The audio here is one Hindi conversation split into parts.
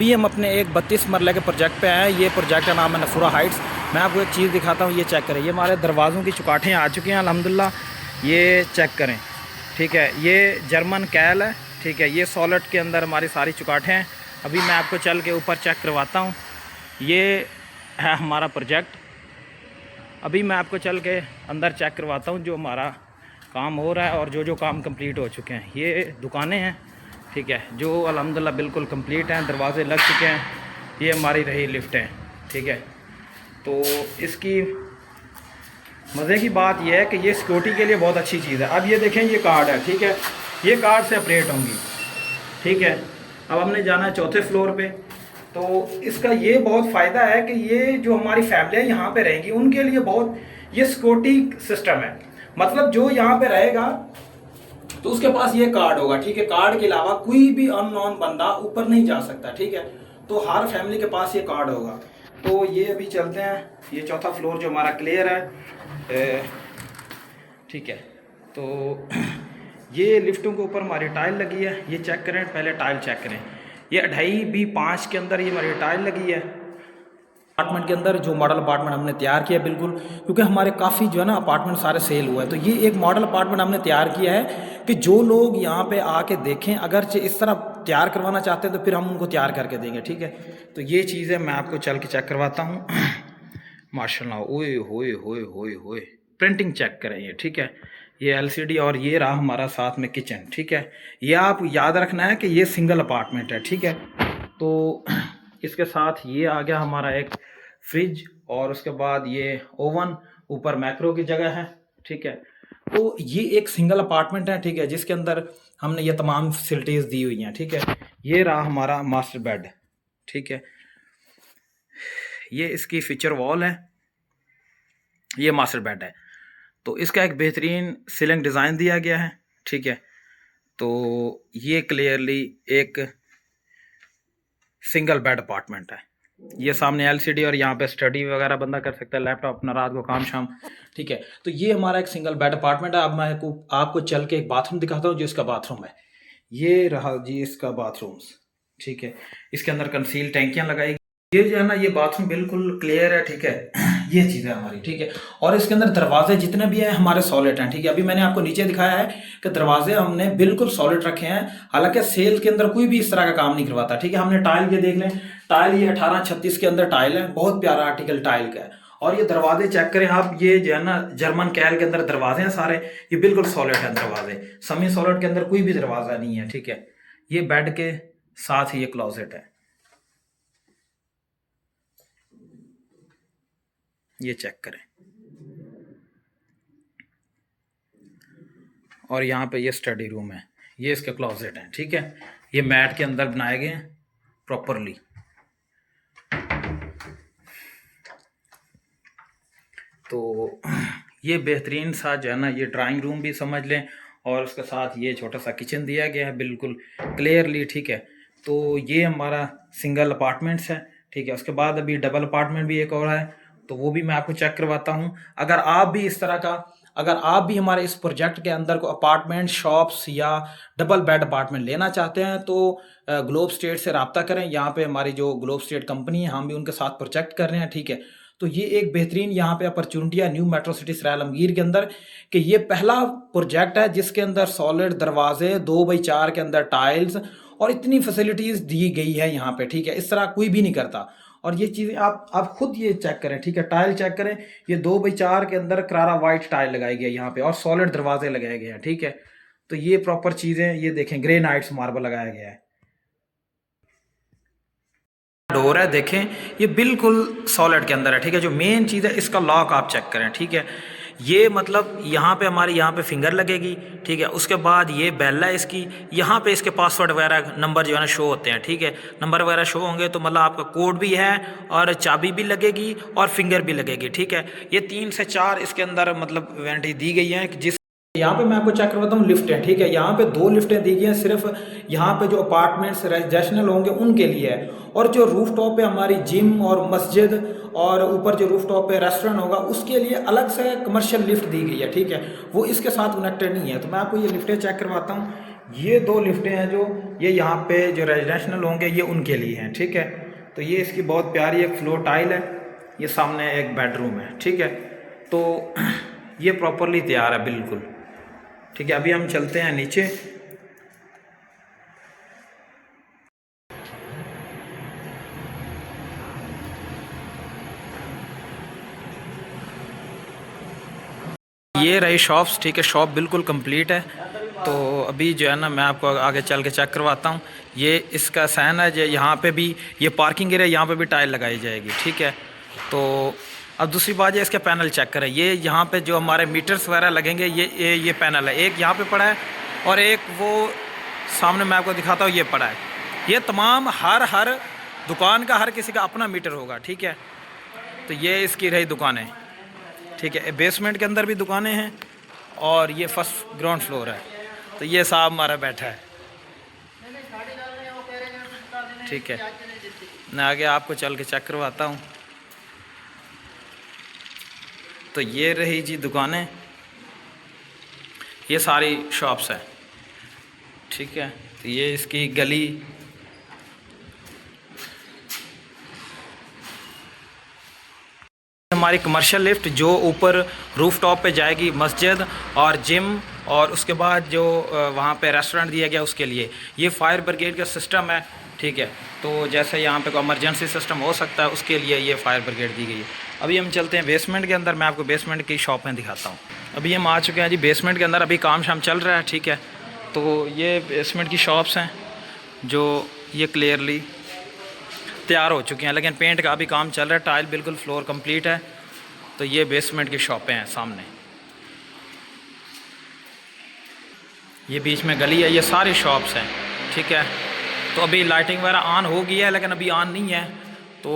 अभी हम अपने एक 32 मरले के प्रोजेक्ट पे आए हैं। ये प्रोजेक्ट का नाम है नफूरा हाइट्स। मैं आपको एक चीज़ दिखाता हूँ, ये चेक करें। ये हमारे दरवाज़ों की चुकाठें आ चुकी हैं अल्हम्दुलिल्लाह। ये चेक करें, ठीक है। ये जर्मन कैल है, ठीक है। ये सॉलिड के अंदर हमारी सारी चुकाठें हैं। अभी मैं आपको चल के ऊपर चेक करवाता हूँ। ये है हमारा प्रोजेक्ट। अभी मैं आपको चल के अंदर चेक करवाता हूँ जो हमारा काम हो रहा है और जो काम कंप्लीट हो चुके हैं। ये दुकानें हैं, ठीक है, जो अल्हम्दुलिल्लाह बिल्कुल कंप्लीट हैं, दरवाजे लग चुके हैं। ये हमारी रही लिफ्ट है, ठीक है। तो इसकी मज़े की बात यह है कि ये सिक्योरिटी के लिए बहुत अच्छी चीज़ है। अब ये देखें, ये कार्ड है, ठीक है। ये कार्ड से ऑपरेट होंगी, ठीक है। अब हमने जाना है चौथे फ्लोर पे। तो इसका ये बहुत फ़ायदा है कि ये जो हमारी फैमिलियाँ यहाँ पे रहेंगी उनके लिए बहुत ये सिक्योरिटी सिस्टम है। मतलब जो यहाँ पे रहेगा तो उसके पास ये कार्ड होगा, ठीक है। कार्ड के अलावा कोई भी अननोन बंदा ऊपर नहीं जा सकता, ठीक है। तो हर फैमिली के पास ये कार्ड होगा। तो ये अभी चलते हैं, ये चौथा फ्लोर जो हमारा क्लियर है, ठीक है। तो ये लिफ्टों के ऊपर हमारी टाइल लगी है। ये चेक करें, पहले टाइल चेक करें। ये 2.5x5 के अंदर ये हमारी टाइल लगी है अपार्टमेंट के अंदर। जो मॉडल अपार्टमेंट हमने तैयार किया बिल्कुल, क्योंकि हमारे काफ़ी जो है ना अपार्टमेंट सारे सेल हुआ है। तो ये एक मॉडल अपार्टमेंट हमने तैयार किया है कि जो लोग यहाँ पे आके देखें, अगर इस तरह तैयार करवाना चाहते हैं तो फिर हम उनको तैयार करके देंगे, ठीक है। तो ये चीज़ है, मैं आपको चल के चेक करवाता हूँ। माशाल्लाह, ओए होए होए होए होए, प्रिंटिंग चेक करें ये, ठीक है। ये LCD और ये रहा हमारा साथ में किचन, ठीक है। ये आप याद रखना है कि ये सिंगल अपार्टमेंट है, ठीक है। तो इसके साथ ये आ गया हमारा एक फ्रिज और उसके बाद ये ओवन, ऊपर मैक्रो की जगह है, ठीक है। तो ये एक सिंगल अपार्टमेंट है, ठीक है, जिसके अंदर हमने ये तमाम फैसिलिटीज़ दी हुई हैं, ठीक है। ये रहा हमारा मास्टर बेड, ठीक है। ये इसकी फीचर वॉल है, ये मास्टर बेड है। तो इसका एक बेहतरीन सीलिंग डिज़ाइन दिया गया है, ठीक है। तो ये क्लियरली एक सिंगल बेड अपार्टमेंट है। ये सामने LCD और यहाँ पे स्टडी वगैरह बंदा कर सकता है, लैपटॉप अपना रात को काम शाम, ठीक है। तो ये हमारा एक सिंगल बेड अपार्टमेंट है। अब मैं आपको चल के एक बाथरूम दिखाता हूँ जो इसका बाथरूम है। ये रहा जी इसका बाथरूम्स, ठीक है। इसके अंदर कंसील टैंकियाँ लगाई। ये जो है ना, ये बाथरूम बिल्कुल क्लियर है, ठीक है। ये चीज़ है हमारी, ठीक है। और इसके अंदर दरवाजे जितने भी हैं हमारे सॉलिड हैं, ठीक है। अभी मैंने आपको नीचे दिखाया है कि दरवाजे हमने बिल्कुल सॉलिड रखे हैं। हालांकि सेल के अंदर कोई भी इस तरह का काम नहीं करवाता, ठीक है। हमने टाइल, ये देख लें, टाइल ये 1836 के अंदर टाइल है, बहुत प्यारा आर्टिकल टाइल का है। और ये दरवाजे चेक करें आप, ये जो है ना जर्मन कैल के अंदर दरवाजे हैं सारे, ये बिल्कुल सॉलिड है दरवाजे। सेमी सॉलिड के अंदर कोई भी दरवाजा नहीं है, ठीक है। ये बेड के साथ ही ये क्लोजेट है, ये चेक करें। और यहाँ पे ये स्टडी रूम है, ये इसके क्लोजेट हैं, ठीक है। ये मैट के अंदर बनाए गए हैं प्रॉपरली। तो ये बेहतरीन सा जो है ना, ये ड्राइंग रूम भी समझ लें, और उसके साथ ये छोटा सा किचन दिया गया है बिल्कुल क्लियरली, ठीक है। तो ये हमारा सिंगल अपार्टमेंट्स है, ठीक है। उसके बाद अभी डबल अपार्टमेंट भी एक और है, तो वो भी मैं आपको चेक करवाता हूँ। अगर आप भी इस तरह का, अगर आप भी हमारे इस प्रोजेक्ट के अंदर को अपार्टमेंट शॉप्स या डबल बेड अपार्टमेंट लेना चाहते हैं तो ग्लोब स्टेट से रब्ता करें। यहाँ पे हमारी जो ग्लोब स्टेट कंपनी है, हम भी उनके साथ प्रोजेक्ट कर रहे हैं, ठीक है। तो ये एक बेहतरीन यहाँ पे अपॉर्चुनिटी है न्यू मेट्रो सिटी सराय आलमगीर के अंदर, कि ये पहला प्रोजेक्ट है जिसके अंदर सॉलिड दरवाजे, 2x4 के अंदर टाइल्स और इतनी फैसिलिटीज़ दी गई है यहाँ पे, ठीक है। इस तरह कोई भी नहीं करता। और ये चीज़ें आप खुद ये चेक करें, ठीक है। टाइल चेक करें, ये 2x4 के अंदर करारा वाइट टाइल लगाई गई है यहाँ पे, और सॉलिड दरवाजे लगाए गए हैं, ठीक है। तो ये प्रॉपर चीज़ें, ये देखें ग्रेनाइट्स मार्बल लगाया गया है। डोर है, देखें ये बिल्कुल सॉलिड के अंदर है, ठीक है। जो मेन चीज़ है इसका लॉक आप चेक करें, ठीक है। ये मतलब यहाँ पे हमारी यहाँ पे फिंगर लगेगी, ठीक है। उसके बाद ये बेल है इसकी, यहाँ पे इसके पासवर्ड वगैरह नंबर जो है ना शो होते हैं, ठीक है। नंबर वगैरह शो होंगे तो मतलब आपका कोड भी है और चाबी भी लगेगी और फिंगर भी लगेगी, ठीक है। ये 3 से 4 इसके अंदर मतलब वारंटी दी गई है। जिस यहाँ पे मैं आपको चेक करवाता हूँ लिफ्टें, ठीक है। यहाँ पे 2 लिफ्टें दी गई हैं, सिर्फ यहाँ पे जो अपार्टमेंट्स रेजिडेंशियल होंगे उनके लिए है। और जो रूफ टॉप पे हमारी जिम और मस्जिद, और ऊपर जो रूफ टॉप पे रेस्टोरेंट होगा उसके लिए अलग से कमर्शियल लिफ्ट दी गई है, ठीक है। वो इसके साथ कनेक्टेड नहीं है। तो मैं आपको ये लिफ्टें चेक करवाता हूँ। ये 2 लिफ्टें हैं जो ये यहाँ पे जो रेजिडेंशनल होंगे ये उनके लिए हैं, ठीक है। तो ये इसकी बहुत प्यारी एक फ्लोर टाइल है, ये सामने एक बेडरूम है, ठीक है। तो ये प्रॉपरली तैयार है बिल्कुल, ठीक है। अभी हम चलते हैं नीचे। ये रही शॉप्स, ठीक है। शॉप बिल्कुल कंप्लीट है। तो अभी जो है ना मैं आपको आगे चल के चेक करवाता हूँ। ये इसका सहन है जो यहाँ पे भी ये पार्किंग एरिया, यहाँ पे भी टाइल लगाई जाएगी, ठीक है। तो अब दूसरी बात है इसके पैनल चेक करें। ये यहाँ पे जो हमारे मीटर्स वगैरह लगेंगे ये पैनल है, एक यहाँ पे पड़ा है और एक वो सामने मैं आपको दिखाता हूँ ये पड़ा है। ये तमाम हर दुकान का हर किसी का अपना मीटर होगा, ठीक है। तो ये इसकी रही दुकानें, ठीक है। बेसमेंट के अंदर भी दुकानें हैं और ये फर्स्ट ग्राउंड फ्लोर है। तो ये साहब हमारा बैठा है, ठीक है। मैं आगे आपको चल के चेक करवाता हूँ। तो ये रही जी दुकानें, ये सारी शॉप्स हैं, ठीक है। तो ये इसकी गली, हमारी कमर्शियल लिफ्ट जो ऊपर रूफ टॉप पे जाएगी मस्जिद और जिम और उसके बाद जो वहाँ पे रेस्टोरेंट दिया गया उसके लिए। ये फायर ब्रिगेड का सिस्टम है, ठीक है। तो जैसे यहाँ पे कोई इमरजेंसी सिस्टम हो सकता है उसके लिए ये फायर ब्रिगेड दी गई है। अभी हम चलते हैं बेसमेंट के अंदर, मैं आपको बेसमेंट की शॉपें दिखाता हूँ। अभी हम आ चुके हैं जी बेसमेंट के अंदर, अभी काम शाम चल रहा है, ठीक है। तो ये बेसमेंट की शॉप्स हैं जो ये क्लियरली तैयार हो चुके हैं, लेकिन पेंट का अभी काम चल रहा है। टाइल बिल्कुल फ्लोर कंप्लीट है। तो ये बेसमेंट की शॉपें हैं सामने, ये बीच में गली है, ये सारी शॉप्स हैं, ठीक है। तो अभी लाइटिंग वगैरह ऑन हो गई है लेकिन अभी ऑन नहीं है। तो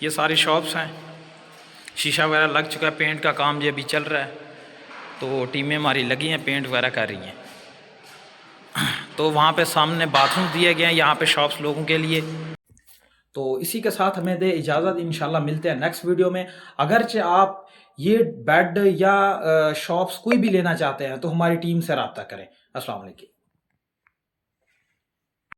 ये सारी शॉप्स हैं, शीशा वगैरह लग चुका है, पेंट का काम ये अभी चल रहा है। तो टीमें हमारी लगी हैं, पेंट वगैरह कर रही हैं। तो वहाँ पे सामने बाथरूम दिए गए हैं, यहाँ पे शॉप्स लोगों के लिए। तो इसी के साथ हमें दे इजाज़त, इंशाल्लाह मिलते हैं नेक्स्ट वीडियो में। अगरचे आप ये बेड या शॉप्स कोई भी लेना चाहते हैं तो हमारी टीम से रब्ता करें। अस्सलाम वालेकुम।